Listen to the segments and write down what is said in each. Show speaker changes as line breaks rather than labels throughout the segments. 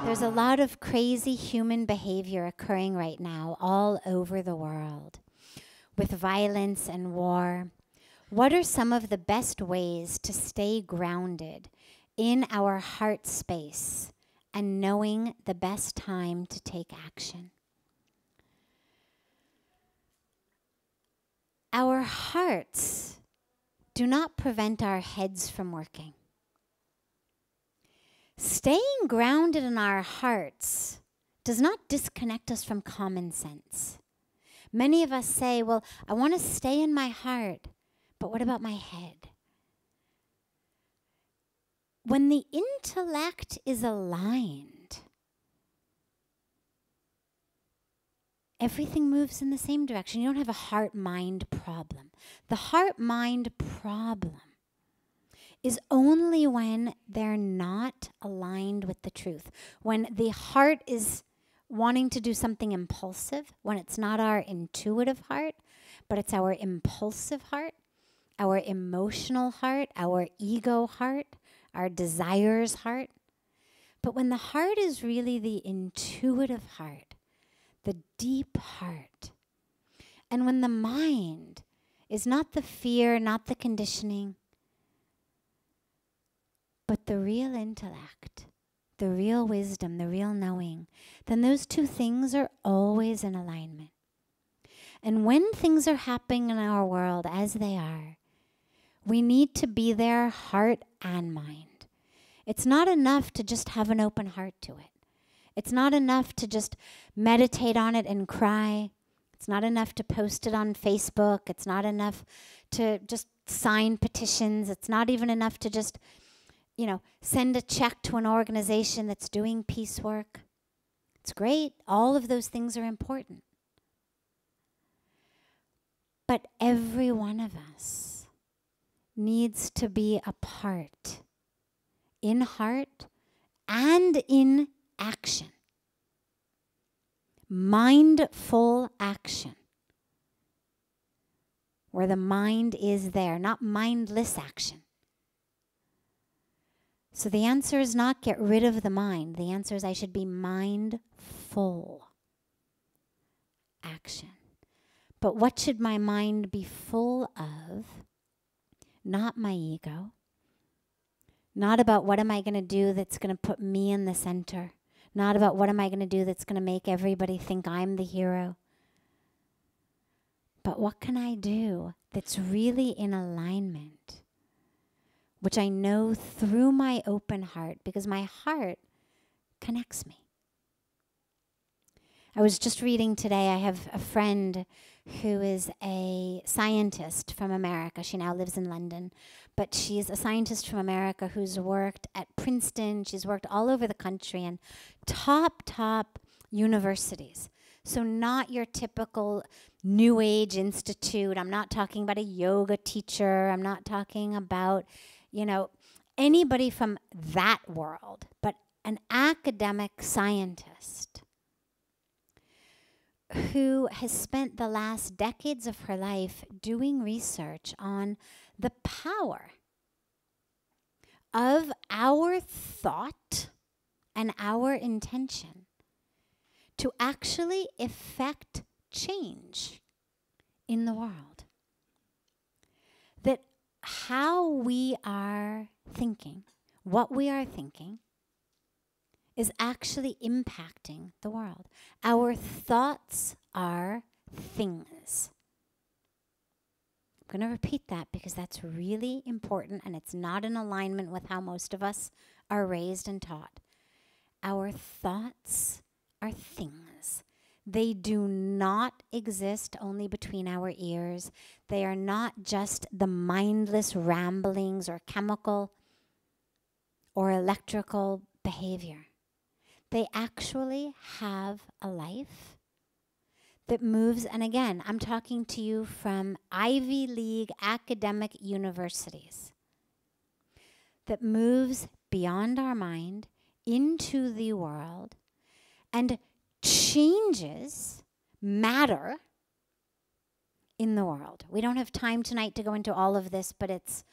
There's a lot of crazy human behavior occurring right now all over the world with violence and war. What are some of the best ways to stay grounded in our heart space and knowing the best time to take action? Our hearts do not prevent our heads from working. Staying grounded in our hearts does not disconnect us from common sense. Many of us say, well, I want to stay in my heart, but what about my head? When the intellect is aligned, everything moves in the same direction. You don't have a heart-mind problem. The heart-mind problem is only when they're not aligned with the truth. When the heart is wanting to do something impulsive, when it's not our intuitive heart, but it's our impulsive heart, our emotional heart, our ego heart, our desires heart. But when the heart is really the intuitive heart, the deep heart, and when the mind is not the fear, not the conditioning, but the real intellect, the real wisdom, the real knowing, then those two things are always in alignment. And when things are happening in our world as they are, we need to be there, heart and mind. It's not enough to just have an open heart to it. It's not enough to just meditate on it and cry. It's not enough to post it on Facebook. It's not enough to just sign petitions. It's not even enough to just send a check to an organization that's doing peace work. It's great. All of those things are important. But every one of us needs to be a part in heart and in action. Mindful action. Where the mind is there, not mindless action. So the answer is not get rid of the mind. The answer is I should be mindful action. But what should my mind be full of? Not my ego. Not about what am I going to do that's going to put me in the center. Not about what am I going to do that's going to make everybody think I'm the hero. But what can I do that's really in alignment? Which I know through my open heart, because my heart connects me. I was just reading today, I have a friend who is a scientist from America. She now lives in London, but she's a scientist from America who's worked at Princeton. She's worked all over the country in top universities. So not your typical New Age institute. I'm not talking about a yoga teacher. I'm not talking about anybody from that world, but an academic scientist who has spent the last decades of her life doing research on the power of our thought and our intention to actually effect change in the world. That how we are thinking, what we are thinking, is actually impacting the world. Our thoughts are things. I'm going to repeat that because that's really important and it's not in alignment with how most of us are raised and taught. Our thoughts are things. They do not exist only between our ears. They are not just the mindless ramblings or chemical or electrical behavior. They actually have a life that moves, and again, I'm talking to you from Ivy League academic universities, that moves beyond our mind into the world and changes matter in the world. We don't have time tonight to go into all of this, but it's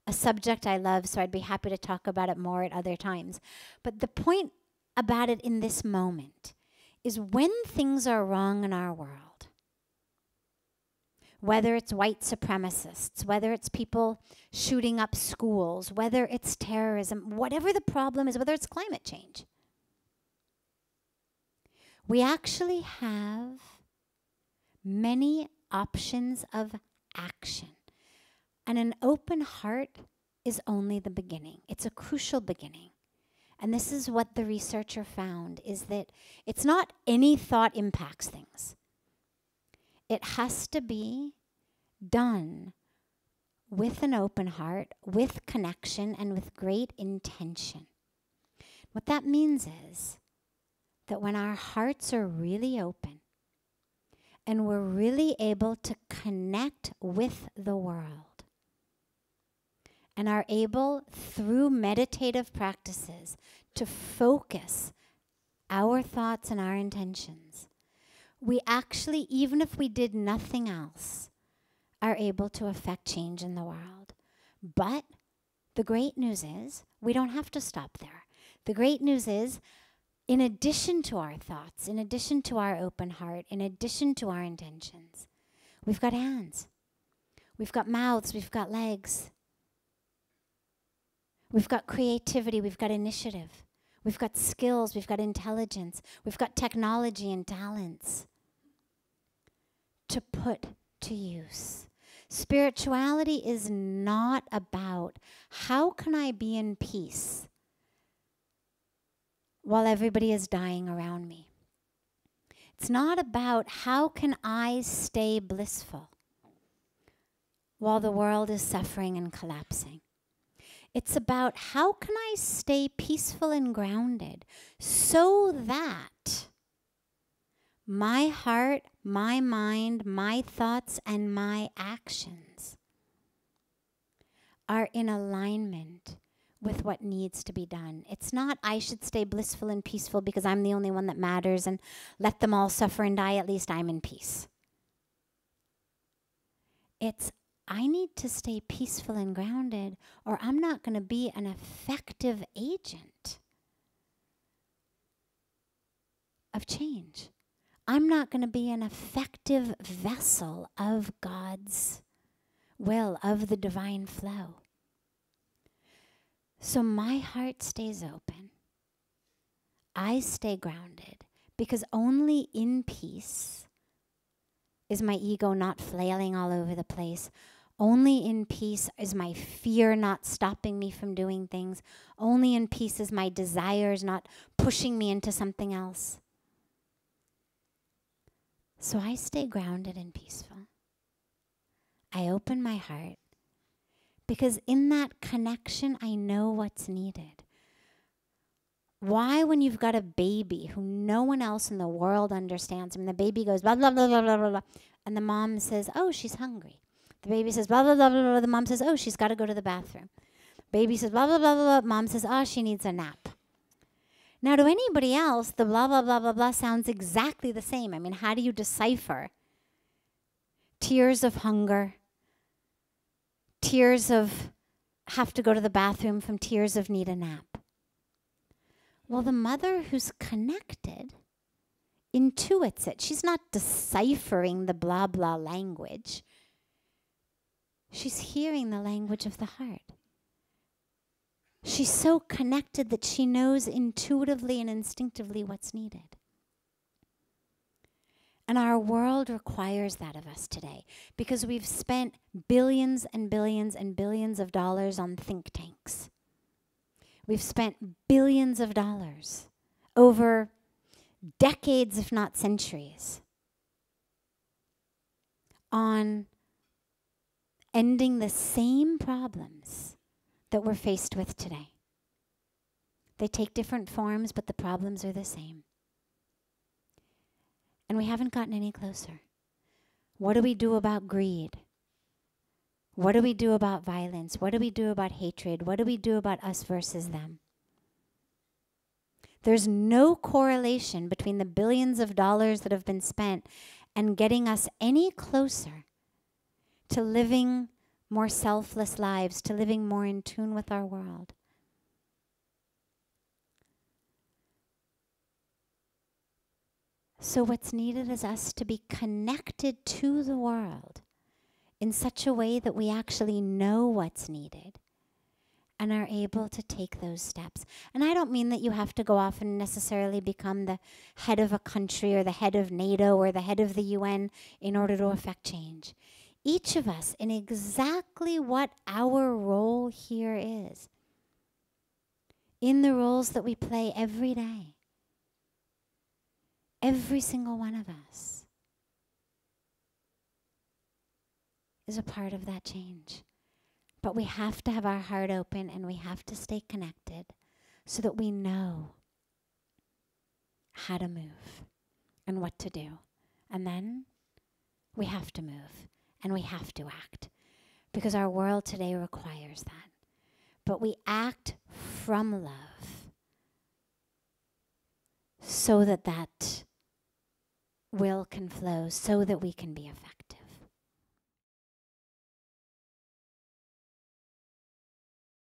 a subject I love, so I'd be happy to talk about it more at other times. But the point about it in this moment is when things are wrong in our world, whether it's white supremacists, whether it's people shooting up schools, whether it's terrorism, whatever the problem is, whether it's climate change, we actually have many options of action. And an open heart is only the beginning. It's a crucial beginning. And this is what the researcher found, is that it's not any thought impacts things. It has to be done with an open heart, with connection, and with great intention. What that means is that when our hearts are really open and we're really able to connect with the world, and are able, through meditative practices, to focus our thoughts and our intentions, we actually, even if we did nothing else, are able to affect change in the world. But the great news is we don't have to stop there. The great news is, in addition to our thoughts, in addition to our open heart, in addition to our intentions, we've got hands, we've got mouths, we've got legs. We've got creativity, we've got initiative, we've got skills, we've got intelligence, we've got technology and talents to put to use. Spirituality is not about how can I be in peace while everybody is dying around me. It's not about how can I stay blissful while the world is suffering and collapsing. It's about how can I stay peaceful and grounded so that my heart, my mind, my thoughts, and my actions are in alignment with what needs to be done. It's not I should stay blissful and peaceful because I'm the only one that matters and let them all suffer and die, at least I'm in peace. It's I need to stay peaceful and grounded, or I'm not going to be an effective agent of change. I'm not going to be an effective vessel of God's will, of the divine flow. So my heart stays open. I stay grounded, because only in peace is my ego not flailing all over the place. Only in peace is my fear not stopping me from doing things. Only in peace is my desires not pushing me into something else. So I stay grounded and peaceful. I open my heart, because in that connection, I know what's needed. Why, when you've got a baby who no one else in the world understands, I mean, the baby goes blah, blah, blah, blah, blah, blah, blah, and the mom says, oh, she's hungry. The baby says, blah, blah, blah, blah, blah. The mom says, oh, she's got to go to the bathroom. Baby says, blah, blah, blah, blah, blah. Mom says, oh, she needs a nap. Now, to anybody else, the blah, blah, blah, blah, blah sounds exactly the same. I mean, how do you decipher tears of hunger, tears of have to go to the bathroom from tears of need a nap? Well, the mother who's connected intuits it. She's not deciphering the blah, blah language. She's hearing the language of the heart. She's so connected that she knows intuitively and instinctively what's needed. And our world requires that of us today, because we've spent billions and billions and billions of dollars on think tanks. We've spent billions of dollars over decades, if not centuries, on ending the same problems that we're faced with today. They take different forms, but the problems are the same. And we haven't gotten any closer. What do we do about greed? What do we do about violence? What do we do about hatred? What do we do about us versus them? There's no correlation between the billions of dollars that have been spent and getting us any closer to living more selfless lives, to living more in tune with our world. So what's needed is us to be connected to the world in such a way that we actually know what's needed and are able to take those steps. And I don't mean that you have to go off and necessarily become the head of a country or the head of NATO or the head of the UN in order to affect change. Each of us, in exactly what our role here is, in the roles that we play every day, every single one of us is a part of that change. But we have to have our heart open and we have to stay connected so that we know how to move and what to do. And then we have to move and we have to act because our world today requires that. But we act from love so that that will can flow, so that we can be effective.